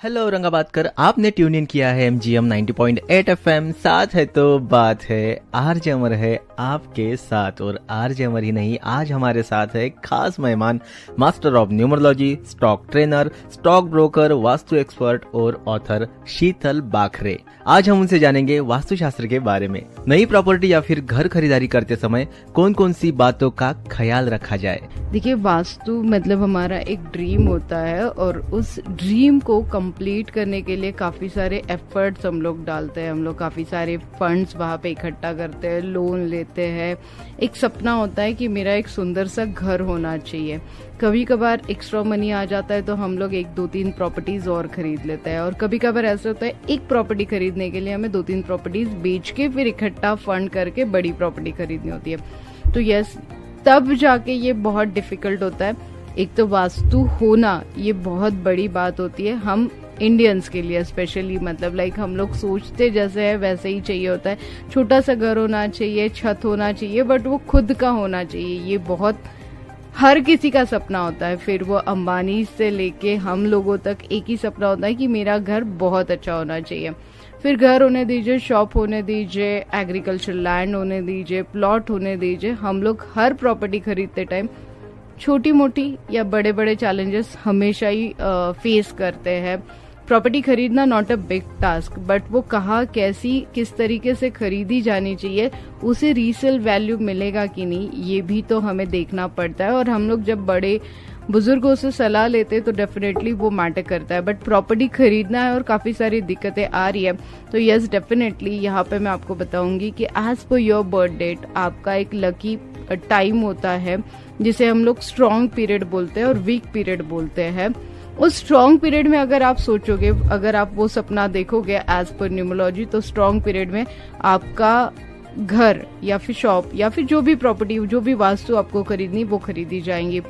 Hello Aurangabadkar, आपने tune in किया है MGM 90.8 FM। साथ है तो बात है। आरजे अमर है आपके साथ, और आरजे अमर ही नहीं, आज हमारे साथ है खास मेहमान, master of numerology, stock trainer, stock broker, vastu expert और ऑथर शीतल बाखरे। आज हम उनसे जानेंगे वास्तुशास्त्र के बारे में। नई प्रॉपर्टी या फिर घर खरीदारी करते समय कौन कौन सी बातों का ख्याल रखा जाए। देखिए, वास्तु मतलब हमारा एक ड्रीम होता है और उस ड्रीम को कंप्लीट करने के लिए काफ़ी सारे एफर्ट्स हम लोग डालते हैं। हम लोग काफ़ी सारे फंड्स वहाँ पे इकट्ठा करते हैं, लोन लेते हैं। एक सपना होता है कि मेरा एक सुंदर सा घर होना चाहिए। कभी कभार एक्स्ट्रा मनी आ जाता है तो हम लोग 1-2-3 प्रॉपर्टीज और खरीद लेते हैं, और कभी कभार ऐसा होता है एक प्रॉपर्टी खरीदने के लिए हमें 2-3 प्रॉपर्टीज बेच के फिर इकट्ठा फंड करके बड़ी प्रॉपर्टी खरीदनी होती है। तो यस, तब जाके ये बहुत डिफिकल्ट होता है। एक तो वास्तु होना ये बहुत बड़ी बात होती है हम इंडियंस के लिए स्पेशली, मतलब लाइक हम लोग सोचते जैसे है वैसे ही चाहिए होता है। छोटा सा घर होना चाहिए, छत होना चाहिए, बट वो खुद का होना चाहिए। ये बहुत हर किसी का सपना होता है। फिर वो अंबानी से लेके हम लोगों तक एक ही सपना होता है कि मेरा घर बहुत अच्छा होना चाहिए। फिर घर होने दीजिए, शॉप होने दीजिए, एग्रीकल्चर लैंड होने दीजिए, प्लॉट होने दीजिए, हम लोग हर प्रॉपर्टी खरीदते टाइम छोटी मोटी या बड़े बड़े चैलेंजेस हमेशा ही फेस करते हैं। प्रॉपर्टी खरीदना not a big task, but वो कहाँ, कैसी, किस तरीके से खरीदी जानी चाहिए, उसे रीसेल वैल्यू मिलेगा कि नहीं, ये भी तो हमें देखना पड़ता है। और हम लोग जब बड़े बुजुर्गों से सलाह लेते हैं तो डेफिनेटली वो मैटर करता है। बट प्रॉपर्टी खरीदना है और काफ़ी सारी दिक्कतें आ रही है, तो यस डेफिनेटली यहाँ पे मैं आपको बताऊंगी कि as per your birth date आपका एक लकी टाइम होता है जिसे हम लोग स्ट्रॉन्ग पीरियड बोलते हैं और वीक पीरियड बोलते हैं। उस स्ट्रॉन्ग पीरियड में अगर आप सोचोगे, अगर आप वो सपना देखोगे एज पर न्यूमरोलॉजी, तो स्ट्रॉन्ग पीरियड में आपका घर या फिर शॉप या फिर जो भी प्रॉपर्टी, जो भी वास्तु आपको खरीदनी वो खरीदी जाएंगी।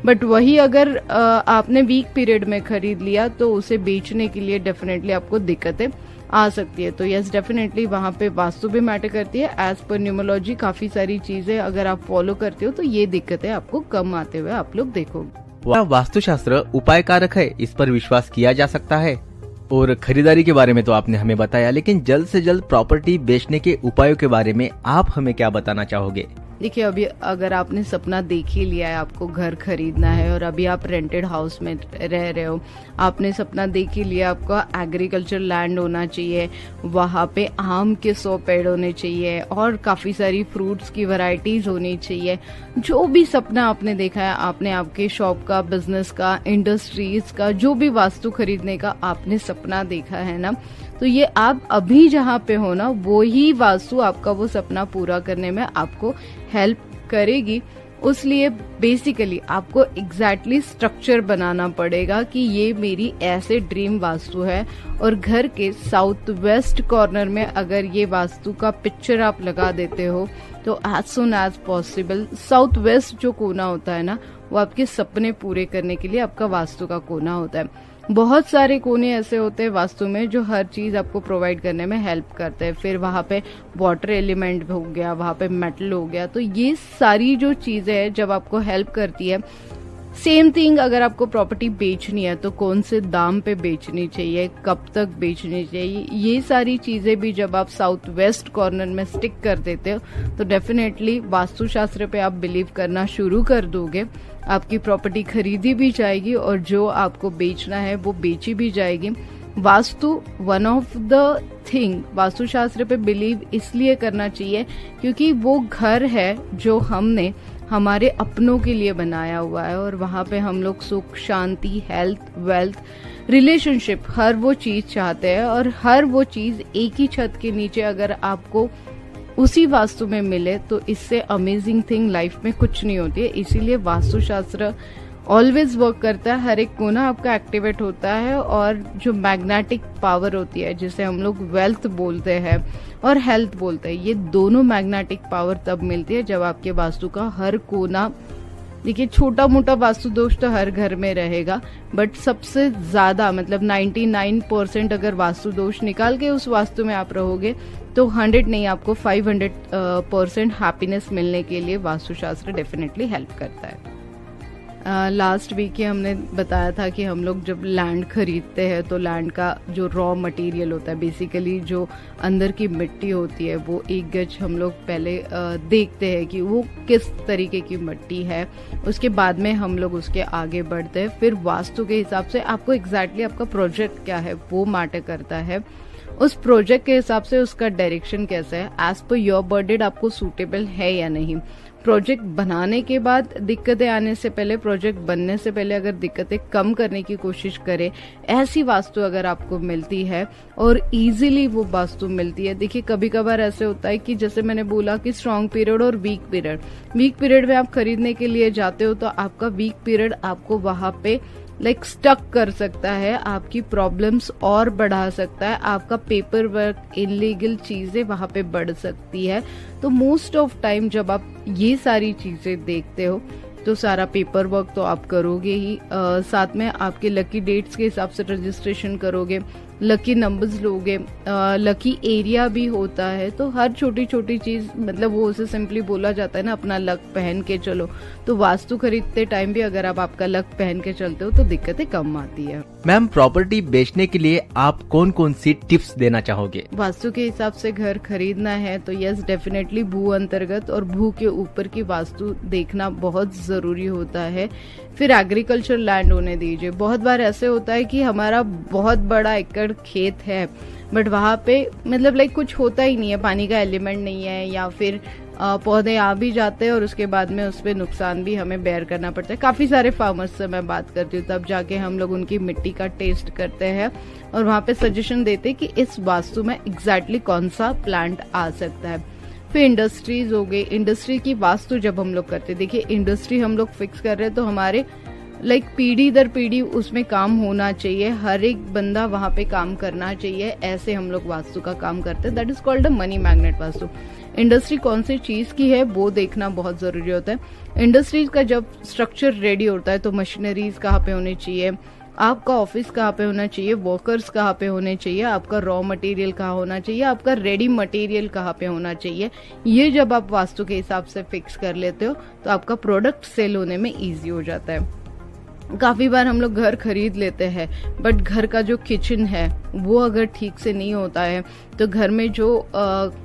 बट वही अगर आपने वीक पीरियड में खरीद लिया तो उसे बेचने के लिए डेफिनेटली आपको दिक्कतें आ सकती है। तो यस डेफिनेटली वहाँ पे वास्तु भी मैटर करती है। एज पर न्यूमरोलॉजी काफ़ी सारी चीज़ें अगर आप फॉलो करते हो तो ये दिक्कतें आपको कम आते हुए आप लोग देखोगे। वास्तुशास्त्र उपाय कारक है, इस पर विश्वास किया जा सकता है। और खरीदारी के बारे में तो आपने हमें बताया, लेकिन जल्द से जल्द प्रॉपर्टी बेचने के उपायों के बारे में आप हमें क्या बताना चाहोगे। देखिए, अभी अगर आपने सपना देख ही लिया है, आपको घर खरीदना है और अभी आप रेंटेड हाउस में रह रहे हो, आपने सपना देख ही लिया आपका एग्रीकल्चर लैंड होना चाहिए, वहाँ पे आम के 100 पेड़ होने चाहिए और काफ़ी सारी फ्रूट्स की वैरायटीज होनी चाहिए। जो भी सपना आपने देखा है, आपने आपके शॉप का, बिजनेस का, इंडस्ट्रीज का, जो भी वास्तु खरीदने का आपने सपना देखा है ना, तो ये आप अभी जहाँ पे हो ना, वो ही वास्तु आपका वो सपना पूरा करने में आपको हेल्प करेगी। उसलिए बेसिकली आपको एग्जैक्टली स्ट्रक्चर बनाना पड़ेगा कि ये मेरी ऐसे ड्रीम वास्तु है, और घर के साउथ वेस्ट कॉर्नर में अगर ये वास्तु का पिक्चर आप लगा देते हो तो as soon as possible south west जो कोना होता है ना, वो आपके सपने पूरे करने के लिए आपका वास्तु का कोना होता है। बहुत सारे कोने ऐसे होते हैं वास्तु में जो हर चीज आपको प्रोवाइड करने में हेल्प करते हैं। फिर वहाँ पे वाटर एलिमेंट हो गया, वहाँ पे मेटल हो गया, तो ये सारी जो चीजें हैं जब आपको हेल्प करती है। सेम थिंग अगर आपको प्रॉपर्टी बेचनी है तो कौन से दाम पे बेचनी चाहिए, कब तक बेचनी चाहिए, ये सारी चीजें भी जब आप साउथ वेस्ट कॉर्नर में स्टिक कर देते हो तो डेफिनेटली वास्तुशास्त्र पे आप बिलीव करना शुरू कर दोगे। आपकी प्रॉपर्टी खरीदी भी जाएगी और जो आपको बेचना है वो बेची भी जाएगी। Vastu one of the thing, Vastushastra पे बिलीव इसलिए करना चाहिए क्योंकि वो घर है जो हमने हमारे अपनों के लिए बनाया हुआ है, और वहाँ पे हम लोग सुख, शांति, हेल्थ, वेल्थ, रिलेशनशिप, हर वो चीज चाहते हैं। और हर वो चीज एक ही छत के नीचे अगर आपको उसी वास्तु में मिले तो इससे अमेजिंग थिंग लाइफ में कुछ नहीं होती है। इसीलिए वास्तुशास्त्र ऑलवेज वर्क करता है। हर एक कोना आपका एक्टिवेट होता है, और जो मैग्नेटिक पावर होती है जिसे हम लोग वेल्थ बोलते हैं और हेल्थ बोलते हैं, ये दोनों मैग्नेटिक पावर तब मिलती है जब आपके वास्तु का हर कोना, देखिए छोटा मोटा वास्तु दोष तो हर घर में रहेगा, बट सबसे ज्यादा मतलब 99% अगर वास्तु दोष निकाल के उस वास्तु में आप रहोगे तो 100 नहीं, आपको 500% हैप्पीनेस मिलने के लिए वास्तुशास्त्र डेफिनेटली हेल्प करता है। लास्ट वीक ही हमने बताया था कि हम लोग जब लैंड खरीदते हैं तो लैंड का जो रॉ मटेरियल होता है, बेसिकली जो अंदर की मिट्टी होती है, वो एक गज हम लोग पहले देखते हैं कि वो किस तरीके की मिट्टी है। उसके बाद में हम लोग उसके आगे बढ़ते हैं। फिर वास्तु के हिसाब से आपको एग्जैक्टली आपका प्रोजेक्ट क्या है वो मैटर करता है। उस प्रोजेक्ट के हिसाब से उसका डायरेक्शन कैसा है, एज पर योर बजट आपको सूटेबल है या नहीं। प्रोजेक्ट बनाने के बाद दिक्कतें आने से पहले, प्रोजेक्ट बनने से पहले अगर दिक्कतें कम करने की कोशिश करें, ऐसी वास्तु अगर आपको मिलती है और इजीली वो वास्तु मिलती है। देखिए कभी कभार ऐसे होता है कि जैसे मैंने बोला कि स्ट्रॉन्ग पीरियड और वीक पीरियड में आप खरीदने के लिए जाते हो तो आपका वीक पीरियड आपको वहां पे स्टक कर सकता है, आपकी प्रॉब्लम्स और बढ़ा सकता है, आपका पेपर वर्क, इनलीगल चीजें वहां पे बढ़ सकती है। तो मोस्ट ऑफ टाइम जब आप ये सारी चीजें देखते हो तो सारा पेपर वर्क तो आप करोगे ही, साथ में आपके लकी डेट्स के हिसाब से रजिस्ट्रेशन करोगे, लकी नंबर्स लोगे, लकी एरिया भी होता है। तो हर छोटी छोटी चीज, मतलब वो उसे सिंपली बोला जाता है ना, अपना लक पहन के चलो। तो वास्तु खरीदते टाइम भी अगर आप आपका लक पहन के चलते हो तो दिक्कतें कम आती है। मैम, प्रॉपर्टी बेचने के लिए आप कौन कौन सी टिप्स देना चाहोगे? वास्तु के हिसाब से घर खरीदना है तो यस, डेफिनेटली भू अंतर्गत और भू के ऊपर की वास्तु देखना बहुत जरूरी होता है। फिर एग्रीकल्चर लैंड होने दीजिए। बहुत बार ऐसे होता है कि हमारा बहुत बड़ा एकड़ खेत है बट वहां पे मतलब कुछ होता ही नहीं है, पानी का एलिमेंट नहीं है, या फिर पौधे आ भी जाते हैं और उसके बाद में उस पर नुकसान भी हमें बेयर करना पड़ता है। काफी सारे फार्मर्स से मैं बात करती हूँ, तब जाके हम लोग उनकी मिट्टी का टेस्ट करते हैं और वहां पे सजेशन देते हैं कि इस वास्तु में एग्जैक्टली कौन सा प्लांट आ सकता है। फिर इंडस्ट्रीज हो गई। इंडस्ट्री की वास्तु जब हम लोग करते, देखिए इंडस्ट्री हम लोग फिक्स कर रहे हैं तो हमारे पीढ़ी दर पीढ़ी उसमें काम होना चाहिए, हर एक बंदा वहां पे काम करना चाहिए, ऐसे हम लोग वास्तु का काम करते हैं। That is called a money magnet vastu. Industry कौन सी चीज की है वो देखना बहुत जरूरी होता है। इंडस्ट्रीज का जब स्ट्रक्चर रेडी होता है तो मशीनरीज कहाँ पे होनी चाहिए, आपका ऑफिस कहाँ पे होना चाहिए, वर्कर्स कहाँ पे होने चाहिए, आपका रॉ मटेरियल कहाँ होना चाहिए, आपका रेडी मटेरियल कहाँ पे होना चाहिए। ये जब आप वास्तु के हिसाब से फिक्स कर लेते हो तो आपका प्रोडक्ट सेल होने में इजी हो जाता है। काफी बार हम लोग घर खरीद लेते हैं बट घर का जो किचन है वो अगर ठीक से नहीं होता है तो घर में जो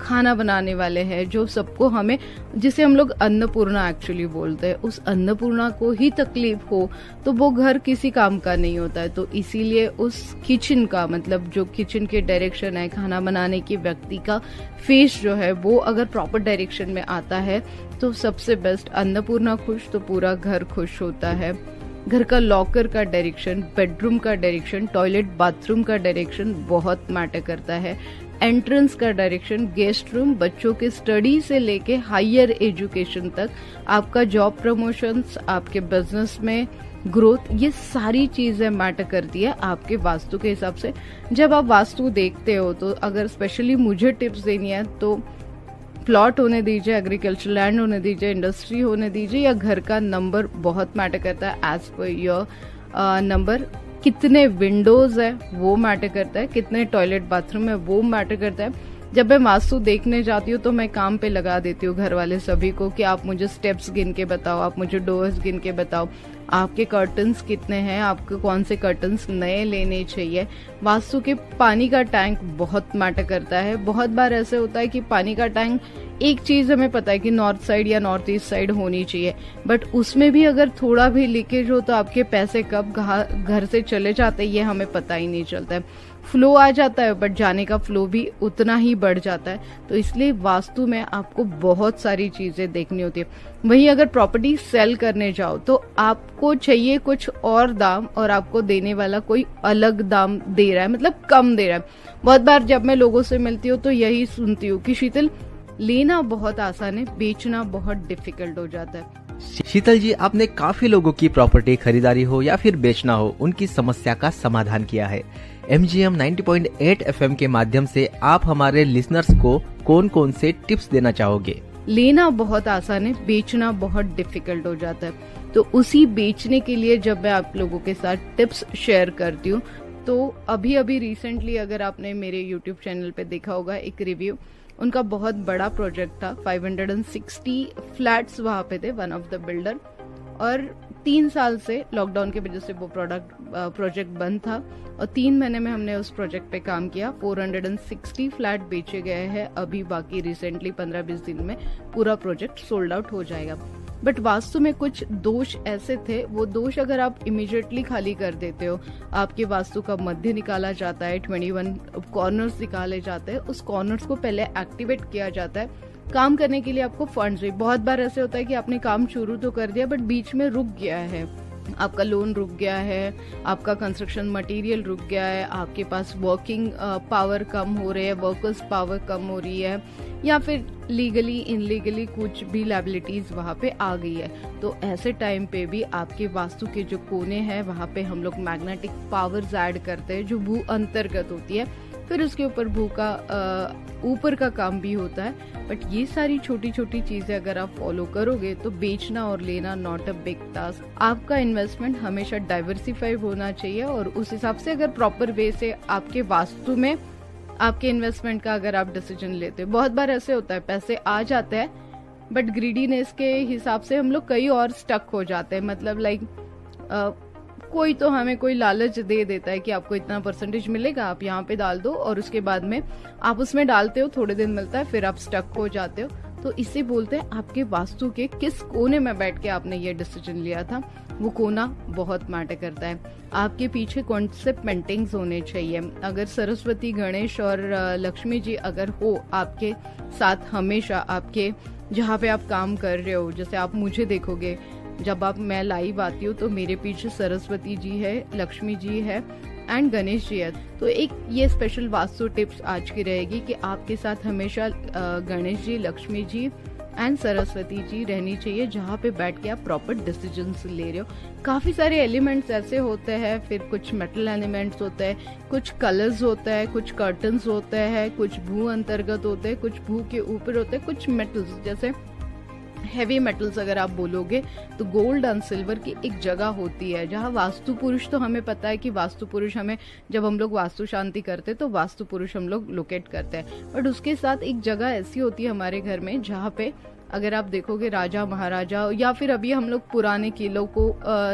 खाना बनाने वाले हैं, जो सबको हमें, जिसे हम लोग अन्नपूर्णा एक्चुअली बोलते हैं, उस अन्नपूर्णा को ही तकलीफ हो तो वो घर किसी काम का नहीं होता है। तो इसीलिए उस किचन का, मतलब जो किचन के डायरेक्शन है, खाना बनाने के व्यक्ति का फेस जो है वो अगर प्रॉपर डायरेक्शन में आता है तो सबसे बेस्ट, अन्नपूर्णा खुश तो पूरा घर खुश होता है। घर का लॉकर का डायरेक्शन, बेडरूम का डायरेक्शन, टॉयलेट बाथरूम का डायरेक्शन बहुत मैटर करता है। एंट्रेंस का डायरेक्शन, गेस्ट रूम, बच्चों के स्टडी से लेके हायर एजुकेशन तक, आपका जॉब प्रमोशंस, आपके बिजनेस में ग्रोथ, ये सारी चीजें मैटर करती है आपके वास्तु के हिसाब से। जब आप वास्तु देखते हो तो अगर स्पेशली मुझे टिप्स देनी है तो प्लॉट होने दीजिए, एग्रीकल्चर लैंड होने दीजिए, इंडस्ट्री होने दीजिए, या घर का नंबर बहुत मैटर करता है। एज पर योर नंबर, कितने विंडोज है वो मैटर करता है, कितने टॉयलेट बाथरूम है वो मैटर करता है। जब मैं वास्तु देखने जाती हूँ तो मैं काम पे लगा देती हूँ घर वाले सभी को कि आप मुझे स्टेप्स गिन के बताओ, आप मुझे डोर्स गिन के बताओ, आपके कर्टन्स कितने हैं, आपको कौन से कर्टन्स नए लेने चाहिए। वास्तु के पानी का टैंक बहुत मैटर करता है। बहुत बार ऐसे होता है कि पानी का टैंक, एक चीज हमें पता है कि नॉर्थ साइड या नॉर्थ ईस्ट साइड होनी चाहिए, बट उसमें भी अगर थोड़ा भी लीकेज हो तो आपके पैसे कब घर से चले जाते हैं ये हमें पता ही नहीं चलता है। फ्लो आ जाता है बट जाने का फ्लो भी उतना ही बढ़ जाता है। तो इसलिए वास्तु में आपको बहुत सारी चीजें देखनी होती है। वहीं अगर प्रॉपर्टी सेल करने जाओ तो आपको चाहिए कुछ और दाम और आपको देने वाला कोई अलग दाम दे रहा है, मतलब कम दे रहा है। बहुत बार जब मैं लोगों से मिलती हूँ तो यही सुनती हूँ कि शीतल, लेना बहुत आसान है, बेचना बहुत डिफिकल्ट हो जाता है। शीतल जी, आपने काफी लोगों की प्रॉपर्टी खरीदारी हो या फिर बेचना हो, उनकी समस्या का समाधान किया है। MGM 90.8 FM के माध्यम से आप हमारे लिसनर्स को कौन कौन से टिप्स देना चाहोगे? लेना बहुत आसान है, बेचना बहुत डिफिकल्ट हो जाता है। तो उसी बेचने के लिए जब मैं आप लोगों के साथ टिप्स शेयर करती हूँ तो अभी रिसेंटली अगर आपने मेरे YouTube चैनल पे देखा होगा एक रिव्यू, उनका बहुत बड़ा प्रोजेक्ट था, 560 फ्लैट्स वहां पे थे, वन ऑफ द बिल्डर, और 3 साल से लॉकडाउन की वजह से वो प्रोजेक्ट बंद था और 3 महीने में हमने उस प्रोजेक्ट पे काम किया। 460 फ्लैट बेचे गए हैं। अभी बाकी रिसेंटली 15-20 दिन में पूरा प्रोजेक्ट सोल्ड आउट हो जाएगा। बट वास्तु में कुछ दोष ऐसे थे, वो दोष अगर आप इमीडिएटली खाली कर देते हो, आपके वास्तु का मध्य निकाला जाता है, 21 कॉर्नर्स निकाले जाते हैं, उस कॉर्नर्स को पहले एक्टिवेट किया जाता है। काम करने के लिए आपको फंड्स भी, बहुत बार ऐसे होता है कि आपने काम शुरू तो कर दिया बट बीच में रुक गया है, आपका लोन रुक गया है, आपका कंस्ट्रक्शन मटेरियल रुक गया है, आपके पास वर्किंग पावर कम हो रही है, वर्कर्स पावर कम हो रही है, या फिर लीगली इनलीगली कुछ भी लायबिलिटीज वहाँ पे आ गई है। तो ऐसे टाइम पे भी आपके वास्तु के जो कोने हैं वहाँ पे हम लोग मैग्नेटिक पावर्स ऐड करते हैं जो भू अंतर्गत होती है। फिर उसके ऊपर भू का ऊपर का काम भी होता है। बट ये सारी छोटी छोटी चीजें अगर आप फॉलो करोगे तो बेचना और लेना नॉट अ बिग टास्क। आपका इन्वेस्टमेंट हमेशा डाइवर्सिफाई होना चाहिए और उस हिसाब से अगर प्रॉपर वे से आपके वास्तु में आपके इन्वेस्टमेंट का अगर आप डिसीजन लेते हो। बहुत बार ऐसे होता है पैसे आ जाते हैं बट ग्रीडीनेस के हिसाब से हम लोग कहीं और स्टक हो जाते हैं। मतलब कोई तो हमें कोई लालच दे देता है कि आपको इतना परसेंटेज मिलेगा, आप यहाँ पे डाल दो, और उसके बाद में आप उसमें डालते हो, थोड़े दिन मिलता है, फिर आप स्टक हो जाते हो। तो इसे बोलते हैं आपके वास्तु के किस कोने में बैठ के आपने ये डिसीजन लिया था, वो कोना बहुत मैटर करता है। आपके पीछे कौन से पेंटिंग्स होने चाहिए। अगर सरस्वती, गणेश और लक्ष्मी जी अगर हो आपके साथ हमेशा, आपके जहाँ पे आप काम कर रहे हो, जैसे आप मुझे देखोगे जब मैं लाइव आती हूँ तो मेरे पीछे सरस्वती जी है, लक्ष्मी जी है एंड गणेश जी है। तो एक ये स्पेशल वास्तु टिप्स आज की रहेगी कि आपके साथ हमेशा गणेश जी, लक्ष्मी जी एंड सरस्वती जी रहनी चाहिए, जहाँ पे बैठ के आप प्रॉपर डिसीजंस ले रहे हो। काफी सारे एलिमेंट्स ऐसे होते हैं, फिर कुछ मेटल एलिमेंट्स होते हैं, कुछ कलर्स होता है, कुछ कर्टन्स होते हैं, कुछ भू अंतर्गत होते हैं, कुछ भू के ऊपर होते हैं, कुछ मेटल्स जैसे हैवी मेटल्स अगर आप बोलोगे तो गोल्ड एंड सिल्वर की एक जगह होती है जहाँ वास्तु पुरुष, तो हमें पता है कि वास्तु पुरुष हमें, जब हम लोग वास्तु शांति करते तो वास्तु पुरुष हम लोग लोकेट करते हैं। बट उसके साथ एक जगह ऐसी होती है हमारे घर में जहाँ पे अगर आप देखोगे राजा महाराजा, या फिर अभी हम लोग पुराने किलों को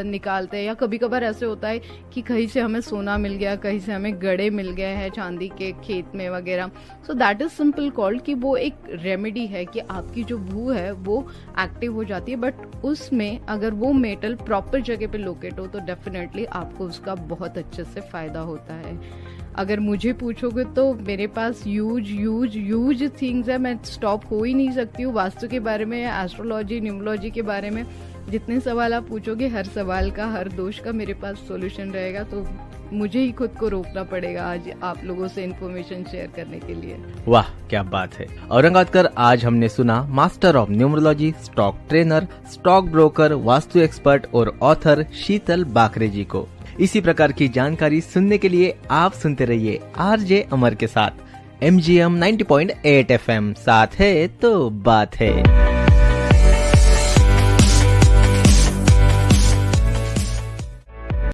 निकालते हैं, या कभी कभार ऐसे होता है कि कहीं से हमें सोना मिल गया, कहीं से हमें गड़े मिल गए हैं चांदी के खेत में वगैरह। So that is simple called कि वो एक रेमेडी है कि आपकी जो भू है वो एक्टिव हो जाती है। बट उसमें अगर वो मेटल प्रॉपर जगह पे लोकेट हो तो डेफिनेटली आपको उसका बहुत अच्छे से फायदा होता है। अगर मुझे पूछोगे तो मेरे पास ह्यूज थिंग्स है, मैं स्टॉप हो ही नहीं सकती हूँ वास्तु के बारे में, एस्ट्रोलॉजी, न्यूमरोलॉजी के बारे में। जितने सवाल आप पूछोगे हर सवाल का, हर दोष का मेरे पास सॉल्यूशन रहेगा। तो मुझे ही खुद को रोकना पड़ेगा आज आप लोगों से इन्फॉर्मेशन शेयर करने के लिए। वाह क्या बात है। औरंगाबाद आज हमने सुना master of numerology, stock trainer, stock broker, vastu expert और ऑथर शीतल बाकरे जी को। इसी प्रकार की जानकारी सुनने के लिए आप सुनते रहिए आरजे अमर के साथ MGM 90.8 FM। साथ है तो बात है।